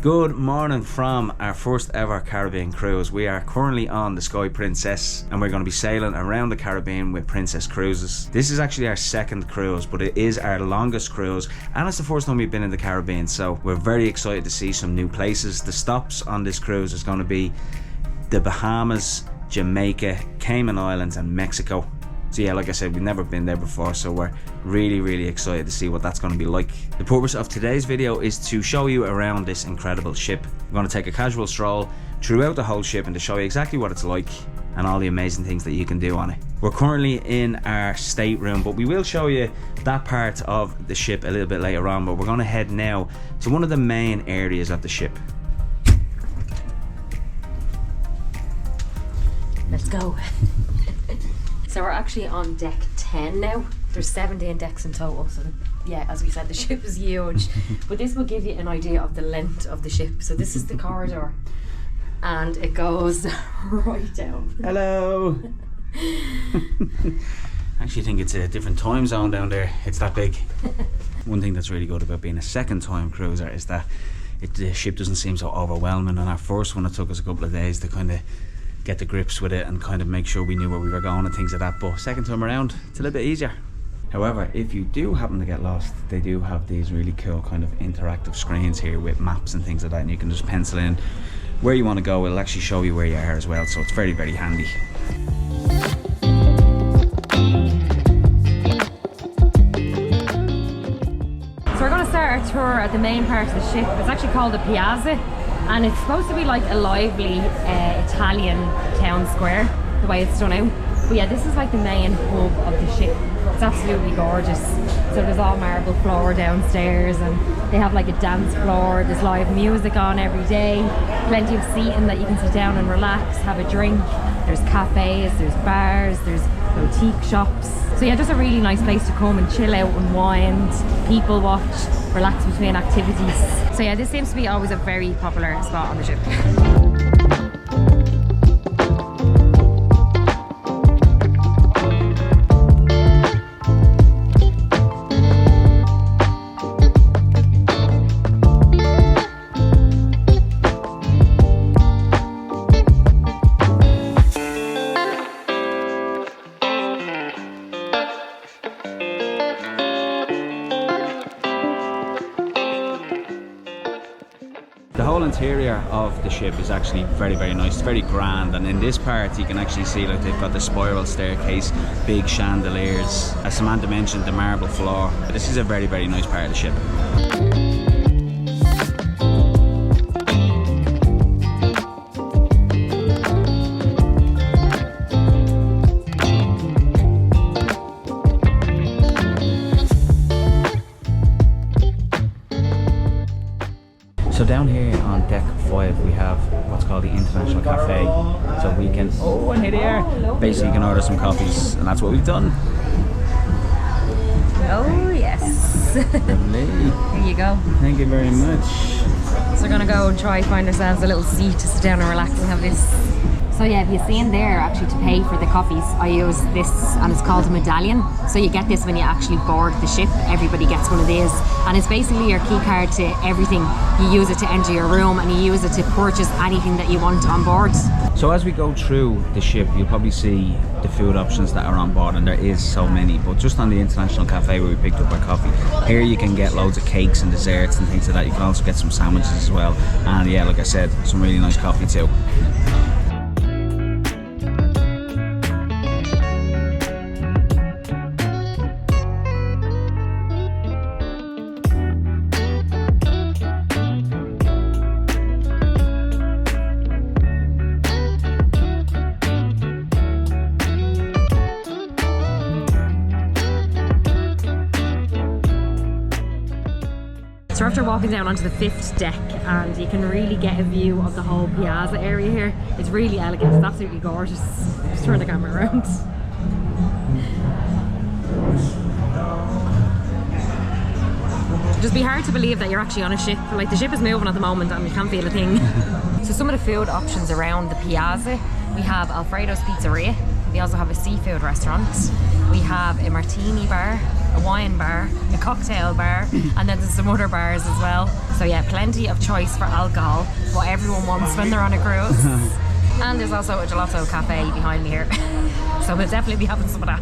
Good morning from our first ever Caribbean cruise. We are currently on the Sky Princess and we're going to be sailing around the Caribbean with Princess Cruises. This is actually our second cruise, but it is our longest cruise and it's the first time we've been in the Caribbean, so we're very excited to see some new places. The stops on this cruise is going to be the Bahamas, Jamaica, Cayman Islands and Mexico. So yeah, like I said, we've never been there before, so we're really excited to see what that's going to be like. The purpose of today's video is to show you around this incredible ship. I'm going to take a casual stroll throughout the whole ship and to show you exactly what it's like and all the amazing things that you can do on it. We're currently in our stateroom, but we will show you that part of the ship a little bit later on, but we're going to head now to one of the main areas of the ship. Let's go. So we're actually on deck 10 now. There's 17 decks in total, so yeah, as we said, the ship is huge. But this will give you an idea of the length of the ship. So this is the corridor and it goes right down. Hello. I actually think it's a different time zone down there. It's that big. One thing that's really good about being a second time cruiser is that the ship doesn't seem so overwhelming. On our first one, it took us a couple of days to kind of get the grips with it and kind of make sure we knew where we were going and things like that, but second time around it's a little bit easier. However, if you do happen to get lost, they do have these really cool kind of interactive screens here with maps and things like that, and you can just pencil in where you want to go. It'll actually show you where you are as well, so it's very handy. So we're going to start our tour at the main part of the ship. It's actually called the Piazza, and it's supposed to be like a lively Italian town square, the way it's done out. But yeah, this is like the main hub of the ship. It's absolutely gorgeous. So there's all marble floor downstairs and they have like a dance floor. There's live music on every day. Plenty of seating that you can sit down and relax, have a drink. There's cafes, there's bars, there's boutique shops. So yeah, just a really nice place to come and chill out, unwind, people watch, relax between activities. So yeah, this seems to be always a very popular spot on the ship. The whole interior of the ship is actually very nice. It's very grand, and in this part you can actually see like they've got the spiral staircase, big chandeliers, as Samantha mentioned, the marble floor. This is a very nice part of the ship. So down here on deck 5 we have what's called the International Cafe, so we can, oh and here they are, basically you can order some coffees and that's what we've done. Oh yes. Lovely. Here you go. Thank you very much. So we're gonna go and try find ourselves a little seat to sit down and relax and have this. So yeah, if you see in there, actually to pay for the coffees, I use this and it's called a medallion. So you get this when you actually board the ship. Everybody gets one of these. And it's basically your key card to everything. You use it to enter your room and you use it to purchase anything that you want on board. So as we go through the ship, you'll probably see the food options that are on board, and there is so many. But just on the International Cafe where we picked up our coffee, here you can get loads of cakes and desserts and things like that. You can also get some sandwiches as well. And yeah, like I said, some really nice coffee too. So after walking down onto the 5th deck, and you can really get a view of the whole Piazza area here. It's really elegant, it's absolutely gorgeous. Just turn the camera around. It'd just be hard to believe that you're actually on a ship. Like, the ship is moving at the moment and you can't feel a thing. So some of the food options around the Piazza, we have Alfredo's Pizzeria. They also have a seafood restaurant. We have a martini bar, a wine bar, a cocktail bar, and then there's some other bars as well. So yeah, plenty of choice for alcohol, what everyone wants when they're on a cruise. And there's also a gelato cafe behind me here. So we'll definitely be having some of that.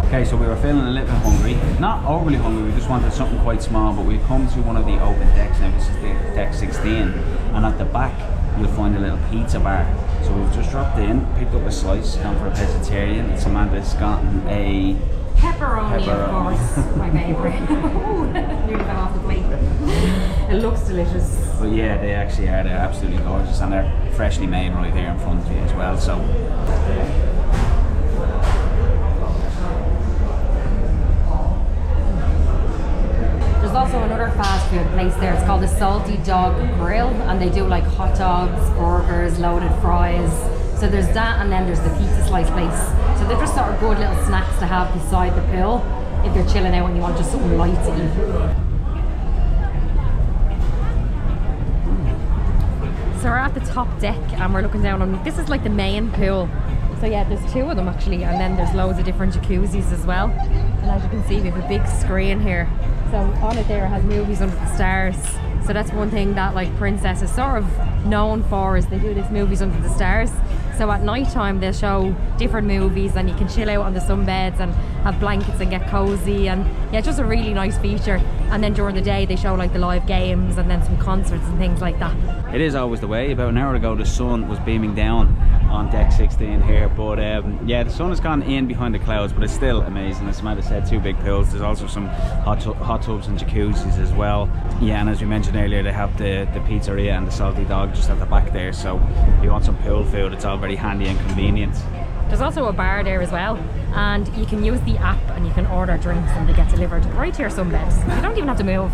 Okay, so we were feeling a little bit hungry. Not overly hungry, we just wanted something quite small, but we've come to one of the open decks now. This is the deck 16, and at the back you'll find a little pizza bar. So we've just dropped in, picked up a slice, gone for a pescatarian. Samanda's gotten a Pepperoni, of course, my favourite. Nearly fell off the plate. It looks delicious. But yeah, they actually are. They're absolutely gorgeous, and they're freshly made right there in front of you as well. So there's also another fast food place there. It's called the Salty Dog Grill, and they do like hot dogs, burgers, loaded fries. So there's that, and then there's the pizza slice place. So they're just sort of good little snacks to have beside the pool if you're chilling out and you want just something light to eat. So we're at the top deck and we're looking down on, this is like the main pool. So yeah, there's two of them actually, and then there's loads of different jacuzzis as well. And as you can see, we have a big screen here. So on it there has movies under the stars. So that's one thing that like Princess is sort of known for, is they do this movies under the stars. So at night time they'll show different movies and you can chill out on the sunbeds and have blankets and get cozy, and yeah, just a really nice feature. And then during the day they show like the live games and then some concerts and things like that. it is always the way. About an hour ago the sun was beaming down on deck 16 here, but yeah, the sun has gone in behind the clouds, but it's still amazing. As Samantha said, two big pools. There's also some hot tubs and jacuzzis as well. Yeah, and as we mentioned earlier, they have the pizzeria and the Salty Dog just at the back there, so if you want some pool food, it's all very handy and convenient. There's also a bar there as well, and you can use the app and you can order drinks and they get delivered right to your sunbed. You don't even have to move.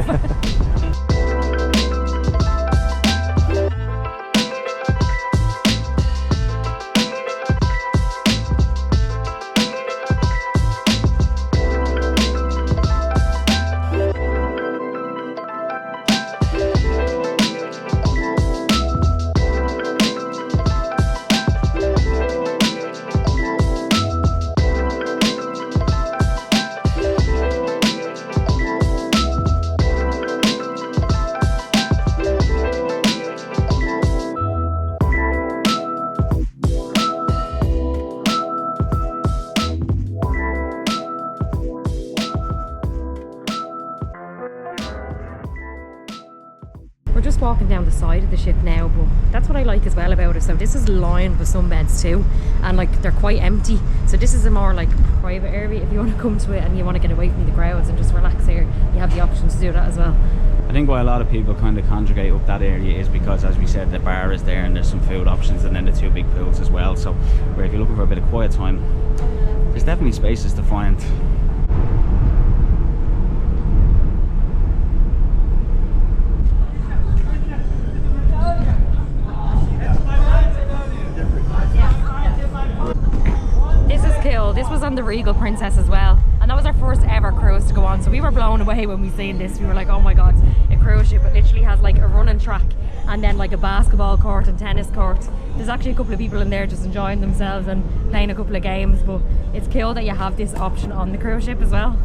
We're just walking down the side of the ship now, but that's what I like as well about it. So this is lined with sunbeds too, and like they're quite empty. So this is a more like private area if you want to come to it and you want to get away from the crowds and just relax here. You have the option to do that as well. I think why a lot of people kind of congregate up that area is because, as we said, the bar is there and there's some food options, and then the two big pools as well. So where if you're looking for a bit of quiet time, there's definitely spaces to find. This was on the Regal Princess as well, and that was our first ever cruise to go on, so we were blown away when we seen this. We were like, oh my god, a cruise ship. It literally has like a running track and then like a basketball court and tennis court. There's actually a couple of people in there just enjoying themselves and playing a couple of games, but it's cool that you have this option on the cruise ship as well.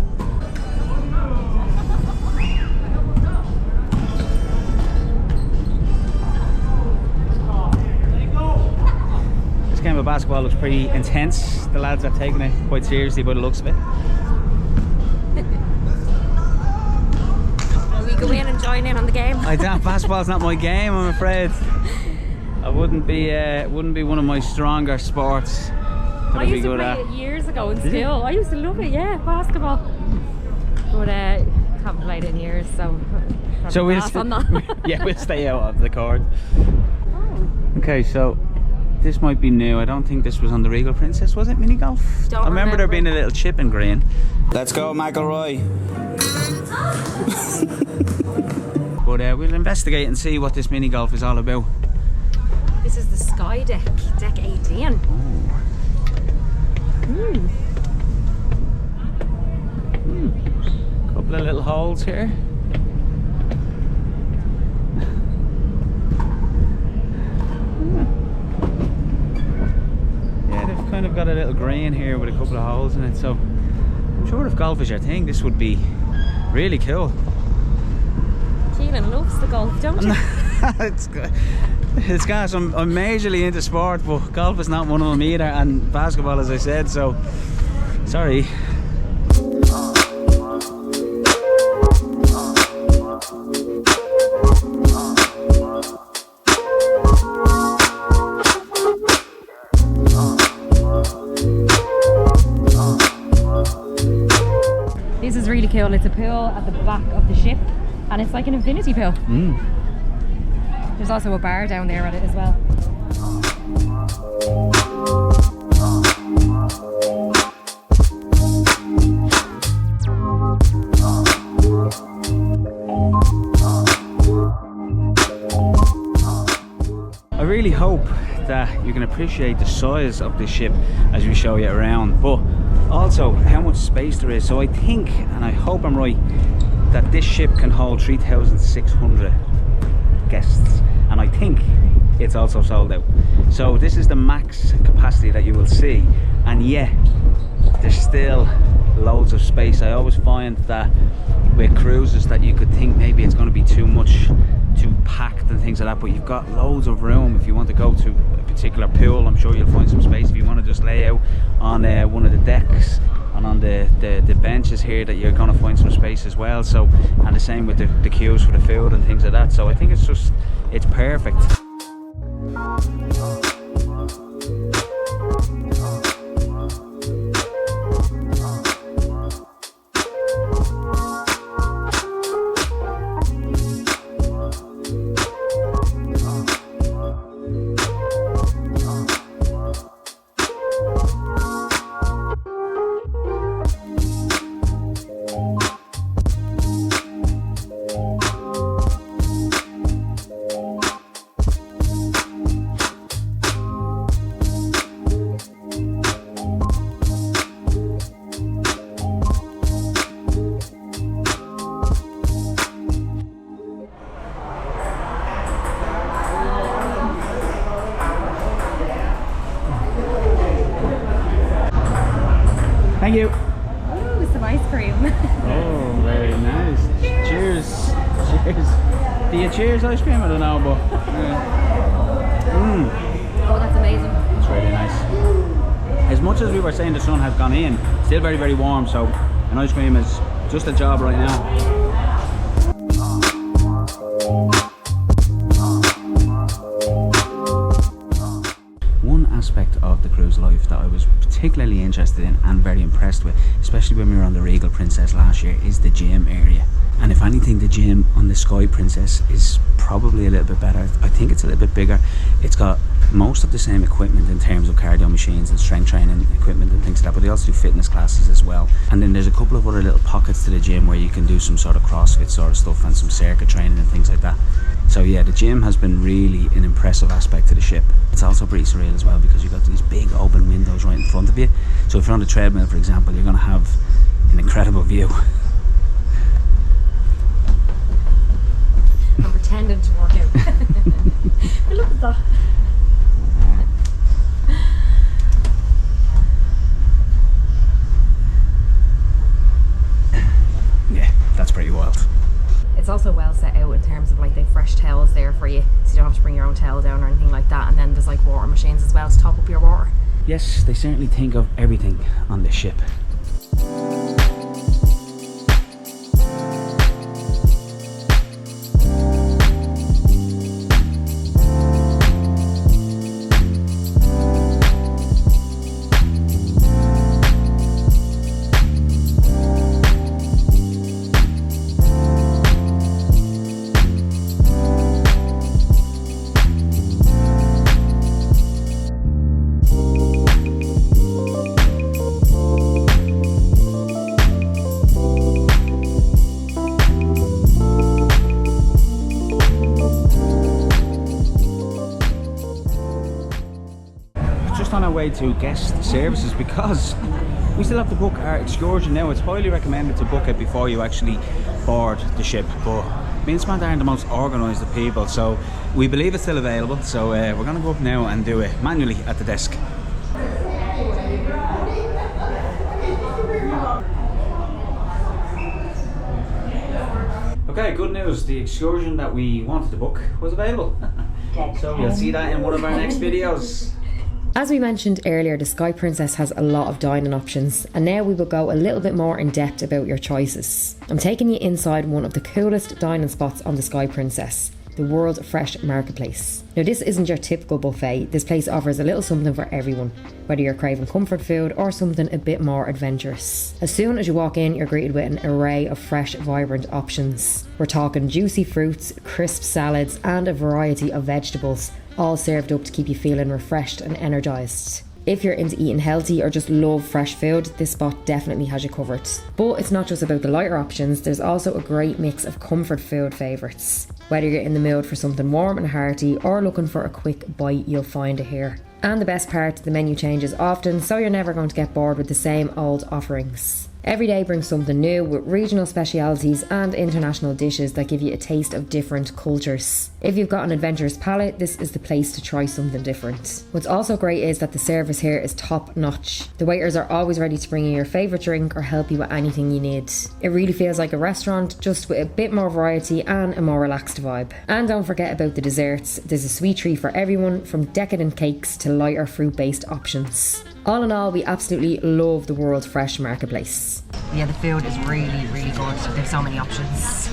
Game of basketball looks pretty intense. The lads are taking it quite seriously by the looks of it. We go in and join in on the game. Basketball's not my game, I'm afraid. I wouldn't be one of my stronger sports. I used to play it years ago in school. I used to love it, yeah, basketball. But haven't played it in years, so we'll stay out of the court. Oh. Okay, so This might be new. I don't think this was on the Regal Princess, was it? Mini golf? Don't I remember there being a little chip in green. Let's go, McElroy. But we'll investigate and see what this mini golf is all about. This is the Sky Deck, Deck 18. Couple of little holes here. Yeah, they've kind of got a little green here with a couple of holes in it, so I'm sure if golf is your thing, this would be really cool. Keelan loves the golf, don't you? It's gas. I'm majorly into sport, but golf is not one of them either, and basketball, as I said, so sorry. This is really cool. It's a pool at the back of the ship, and it's like an infinity pool. There's also a bar down there at it as well. I really hope that you can appreciate the size of this ship as we show you around, but also how much space there is. So I think, and I hope I'm right, that this ship can hold 3,600 guests, and I think it's also sold out. So this is the max capacity that you will see, and yet there's still loads of space. I always find that with cruises that you could think maybe it's going to be too much, too packed and things like that, but you've got loads of room. If you want to go to a particular pool, I'm sure you'll find some space. If you want to just lay out on one of the decks and on the benches here, that you're going to find some space as well. So, and the same with the queues for the food and things like that. So I think it's perfect. Thank you. Ooh, some ice cream. Oh, very nice. Cheers. Cheers. Do you cheers ice cream? I don't know, but Oh, that's amazing. it's really nice. As much as we were saying the sun has gone in, still very, very warm, so an ice cream is just a job right now. One aspect of the cruise life that I was particularly interested in and very impressed with, especially when we were on the Regal Princess last year, is the gym area. And if anything, the gym on the Sky Princess is probably a little bit better. I think it's a little bit bigger. It's got most of the same equipment in terms of cardio machines and strength training equipment and things like that, but they also do fitness classes as well. And then there's a couple of other little pockets to the gym where you can do some sort of CrossFit sort of stuff and some circuit training and things like that. So yeah, the gym has been really an impressive aspect to the ship. It's also pretty surreal as well because you've got these big open windows right in front of you. So if you're on the treadmill, for example, you're going to have an incredible view. I'm pretending to work out. But look at that. Yeah, that's pretty wild. It's also well set out in terms of like they've fresh towels there for you, so you don't have to bring your own towel down or anything like that. And then there's like water machines as well to top up your water. Yes, they certainly think of everything on this ship. just on our way to guest services because we still have to book our excursion now. It's highly recommended to book it before you actually board the ship, but me and Samantha aren't the most organised of people, so we believe it's still available. So we're going to go up now and do it manually at the desk. Okay, good news. The excursion that we wanted to book was available. So you'll see that in one of our next videos. As we mentioned earlier, the Sky Princess has a lot of dining options, and now we will go a little bit more in depth about your choices. I'm taking you inside one of the coolest dining spots on the Sky Princess, the World Fresh Marketplace. Now this isn't your typical buffet. This place offers a little something for everyone, whether you're craving comfort food or something a bit more adventurous. As soon as you walk in, you're greeted with an array of fresh, vibrant options. We're talking juicy fruits, crisp salads, and a variety of vegetables, all served up to keep you feeling refreshed and energised. If you're into eating healthy or just love fresh food, this spot definitely has you covered. But it's not just about the lighter options, there's also a great mix of comfort food favourites. Whether you're in the mood for something warm and hearty or looking for a quick bite, you'll find it here. And the best part, the menu changes often, so you're never going to get bored with the same old offerings. Every day brings something new with regional specialities and international dishes that give you a taste of different cultures. If you've got an adventurous palate, this is the place to try something different. What's also great is that the service here is top notch. The waiters are always ready to bring you your favourite drink or help you with anything you need. It really feels like a restaurant, just with a bit more variety and a more relaxed vibe. And don't forget about the desserts. There's a sweet treat for everyone, from decadent cakes to lighter fruit-based options. All in all, we absolutely love the World Fresh Marketplace. Yeah, the food is really, really good. There's so many options.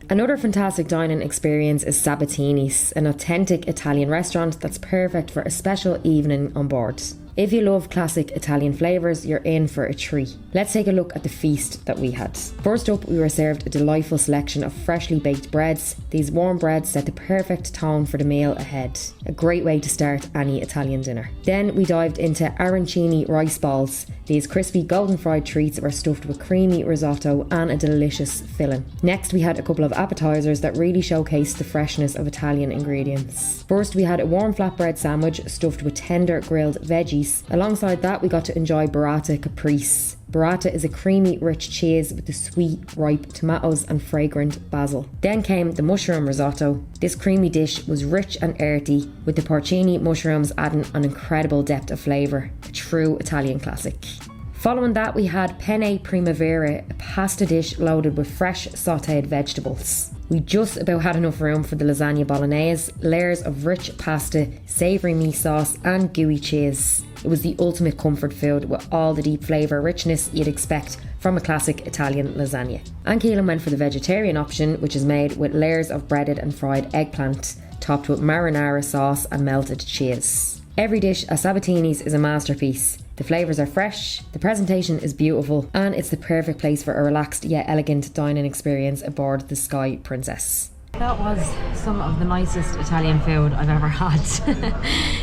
Another fantastic dining experience is Sabatini's, an authentic Italian restaurant that's perfect for a special evening on board. If you love classic Italian flavours, you're in for a treat. Let's take a look at the feast that we had. First up, we were served a delightful selection of freshly baked breads. These warm breads set the perfect tone for the meal ahead. A great way to start any Italian dinner. Then we dived into arancini rice balls. These crispy golden fried treats were stuffed with creamy risotto and a delicious filling. Next, we had a couple of appetizers that really showcased the freshness of Italian ingredients. First, we had a warm flatbread sandwich stuffed with tender grilled veggies. Alongside that, we got to enjoy burrata caprese. Burrata is a creamy, rich cheese with the sweet, ripe tomatoes and fragrant basil. Then came the mushroom risotto. This creamy dish was rich and earthy, with the porcini mushrooms adding an incredible depth of flavour. A true Italian classic. Following that, we had penne primavera, a pasta dish loaded with fresh sautéed vegetables. We just about had enough room for the lasagna bolognese, layers of rich pasta, savoury meat sauce and gooey cheese. It was the ultimate comfort food with all the deep flavour richness you'd expect from a classic Italian lasagna. And Keelan went for the vegetarian option, which is made with layers of breaded and fried eggplant, topped with marinara sauce and melted cheese. Every dish at Sabatini's is a masterpiece. The flavours are fresh, the presentation is beautiful, and it's the perfect place for a relaxed yet elegant dining experience aboard the Sky Princess. That was some of the nicest Italian food I've ever had.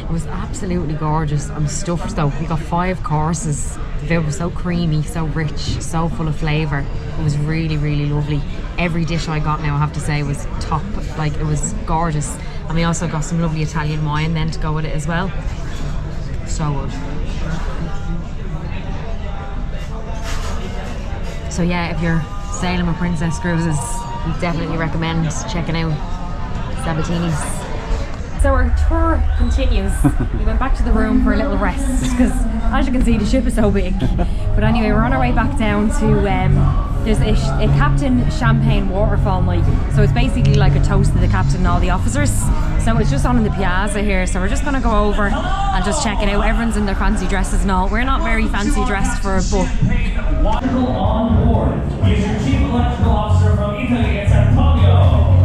It was absolutely gorgeous. I'm stuffed though. We got 5 courses. The food was so creamy, so rich, so full of flavour. It was really, really lovely. Every dish I got now, I have to say, was top. Like, it was gorgeous. And we also got some lovely Italian wine then to go with it as well. So good. So yeah, if you're sailing with Princess Cruises, we definitely recommend checking out Sabatini's. So our tour continues. We went back to the room for a little rest because, as you can see, the ship is so big. But anyway, we're on our way back down to there's a captain champagne waterfall night. So it's basically like a toast to the captain and all the officers. So it's just on in the Piazza here. So we're just gonna go over and just check it out. Everyone's in their fancy dresses and all. We're not very fancy dressed for a book. Electrical on board. He's your chief electrical officer from Italy. It's Antonio.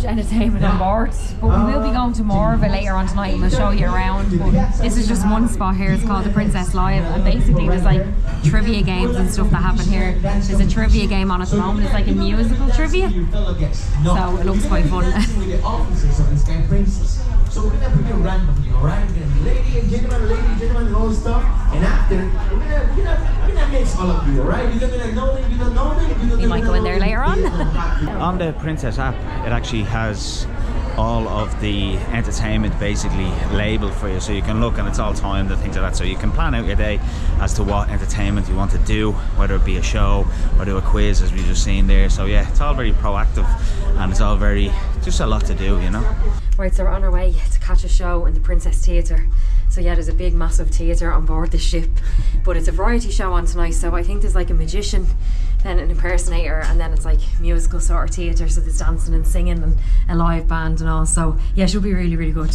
Entertainment on board, but we will be going to more of it later on tonight and we'll show you around. But this is just one spot here. It's called the Princess Live, and basically there's like trivia games and stuff that happen here. There's a trivia game on at the moment. It's like a musical trivia, so it looks quite fun. So we're gonna put you randomly, alright? We're gonna be lady and gentlemen, all stuff. And after, we're gonna mix all of you, alright? You're gonna know them, you don't know them. You might go in there later on. On the Princess app, it actually has all of the entertainment basically labeled for you, so you can look and it's all timed and things like that, so you can plan out your day as to what entertainment you want to do, whether it be a show or do a quiz as we just seen there. So yeah, it's all very proactive and it's all very, just a lot to do, you know. Right, so we're on our way to catch a show in the Princess Theatre. So yeah, there's a big massive theatre on board the ship, but it's a variety show on tonight. So I think there's like a magician, then an impersonator, and then it's like musical sort of theatre, so there's dancing and singing and a live band and all. So yeah, it should be really, really good.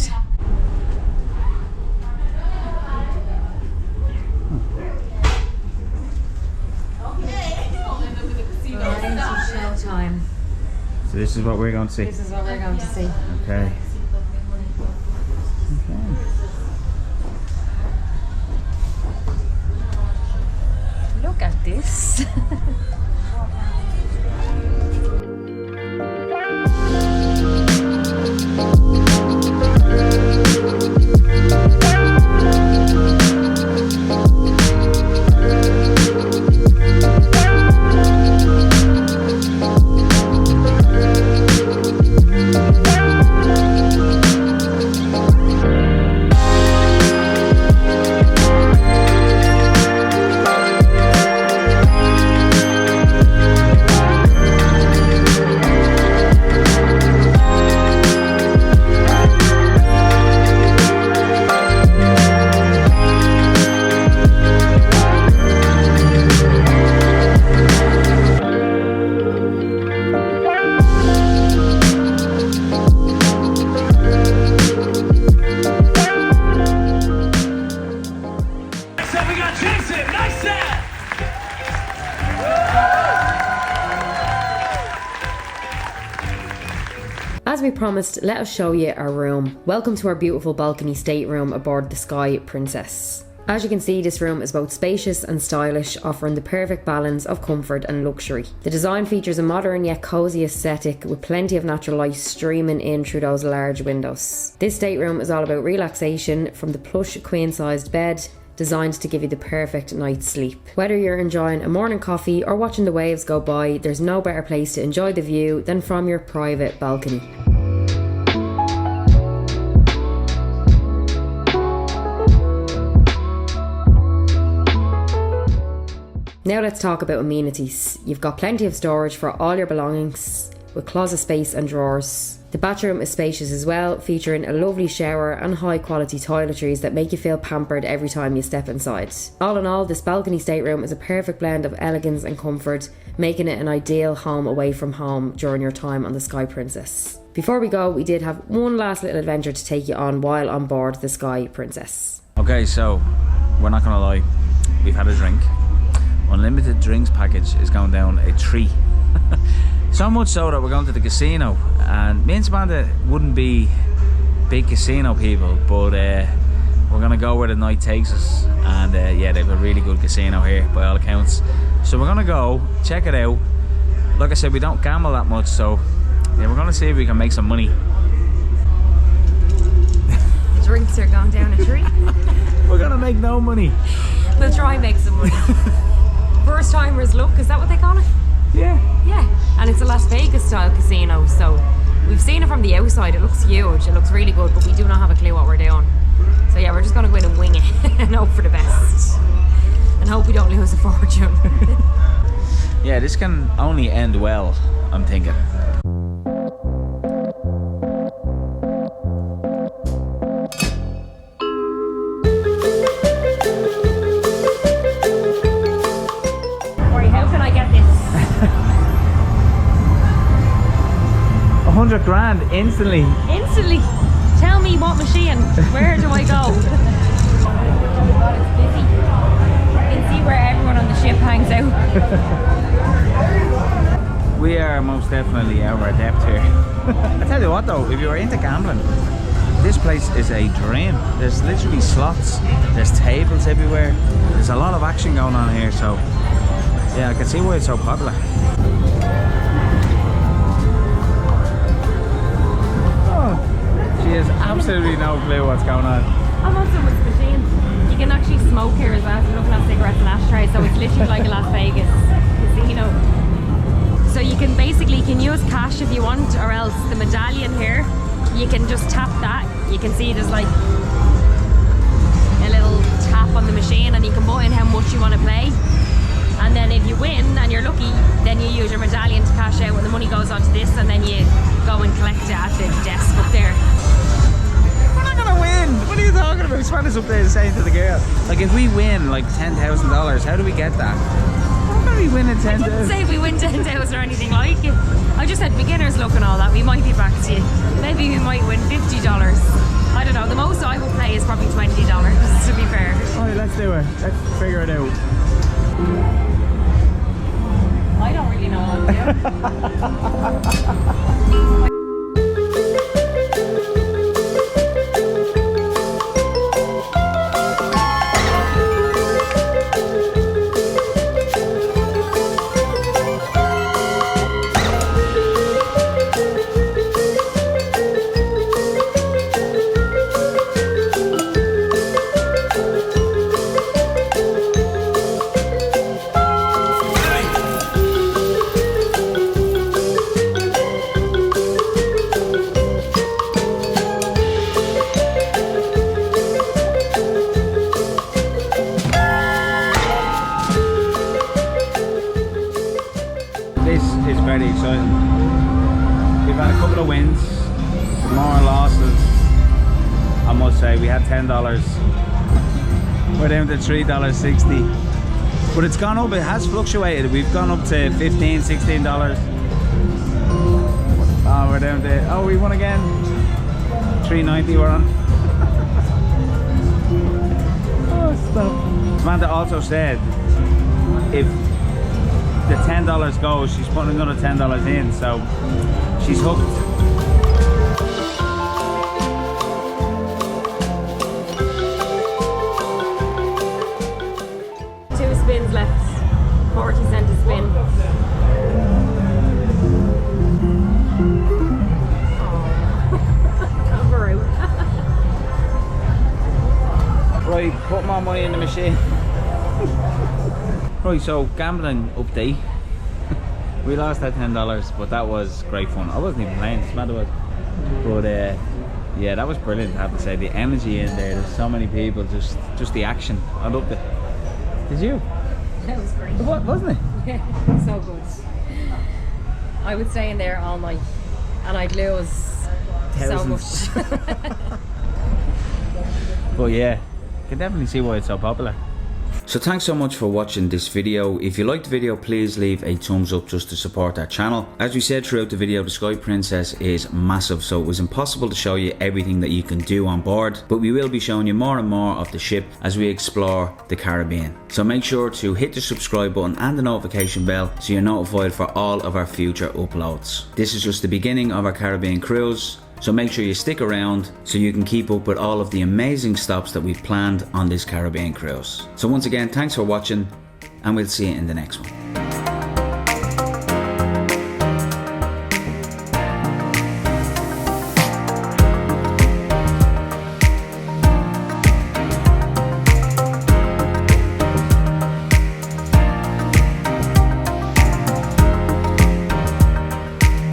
Showtime. So this is what we're going to see. This is what we're going to see. Okay. Look at this. As we promised, let us show you our room. Welcome to our beautiful balcony stateroom aboard the Sky Princess. As you can see, this room is both spacious and stylish, offering the perfect balance of comfort and luxury. The design features a modern yet cosy aesthetic with plenty of natural light streaming in through those large windows. This stateroom is all about relaxation, from the plush queen-sized bed designed to give you the perfect night's sleep. Whether you're enjoying a morning coffee or watching the waves go by, there's no better place to enjoy the view than from your private balcony. Now let's talk about amenities. You've got plenty of storage for all your belongings. with closet space and drawers. The bathroom is spacious as well, featuring a lovely shower and high quality toiletries that make you feel pampered every time you step inside. All in all, this balcony stateroom is a perfect blend of elegance and comfort, making it an ideal home away from home during your time on the Sky Princess. Before we go, we did have one last little adventure to take you on while on board the Sky Princess. Okay, so we're not gonna lie, we've had a drink. Unlimited drinks package is going down a treat. So much so that we're going to the casino, and me and Samantha wouldn't be big casino people, but we're gonna go where the night takes us, and yeah, they have a really good casino here by all accounts. So we're gonna go check it out. Like I said, we don't gamble that much, so yeah, we're gonna see if we can make some money. Drinks are going down a tree. We're gonna make no money. We'll try and make some money. First timers luck, is that what they call it? Yeah. Yeah, and it's a Las Vegas style casino, so we've seen it from the outside. It looks huge, it looks really good, but we do not have a clue what we're doing. So yeah, we're just gonna go in and wing it and hope for the best. And hope we don't lose a fortune. Yeah, this can only end well, I'm thinking. How can I get this? 100 grand instantly. Instantly. Tell me what machine. Where do I go? Oh God, it's busy. You can see where everyone on the ship hangs out. We are most definitely out of our depth here. I tell you what though, if you are into gambling, this place is a dream. There's literally slots, there's tables everywhere. There's a lot of action going on here, so yeah, I can see why it's so popular. Oh, she has absolutely no clue what's going on. I'm on someone's machine. You can actually smoke here as well. We're looking at cigarettes and ashtrays, so it's literally like a Las Vegas casino. So you can basically use cash if you want, or else the medallion here, you can just tap that. You can see there's like a little tap on the machine, and you can put in how much you want to play. And then if you win and you're lucky, then you use your medallion to cash out when the money goes onto this, and then you go and collect it at the desk up there. We're not gonna win! What are you talking about? Spanish up there saying to the girl. Like if we win like $10,000, how do we get that? How can we win at 10,000? I didn't say we win 10,000 or anything like it. I just said beginner's luck and all that. We might be back to you. Maybe we might win $50. I don't know. The most I will play is probably $20, to be fair. Alright, let's do it. Let's figure it out. I don't really know what to do. This is very exciting. We've had a couple of wins, more losses. I must say, we had $10. We're down to $3.60. But it's gone up, it has fluctuated. We've gone up to $15, $16. Oh, we're down to, oh, we won again. $3.90 we're on. Oh, stop. Samantha also said, if the $10 goes, she's putting another $10 in, so she's hooked. Two spins left. 40 cents a spin. Right, put more money in the machine. Right, so gambling update. We lost that $10, but that was great fun. I wasn't even playing, Samantha was. But yeah, that was brilliant, I have to say. The energy in there, there's so many people, just the action. I loved it. Did you? That was great. What, wasn't it? Yeah, so good. I would stay in there all night and I'd lose Thousands. so much. But yeah, you can definitely see why it's so popular. So thanks so much for watching this video. If you liked the video, please leave a thumbs up just to support our channel. As we said throughout the video, the Sky Princess is massive, so it was impossible to show you everything that you can do on board, but we will be showing you more and more of the ship as we explore the Caribbean. So make sure to hit the subscribe button and the notification bell so you're notified for all of our future uploads. This is just the beginning of our Caribbean cruise, so make sure you stick around so you can keep up with all of the amazing stops that we've planned on this Caribbean cruise. So once again, thanks for watching, and we'll see you in the next one.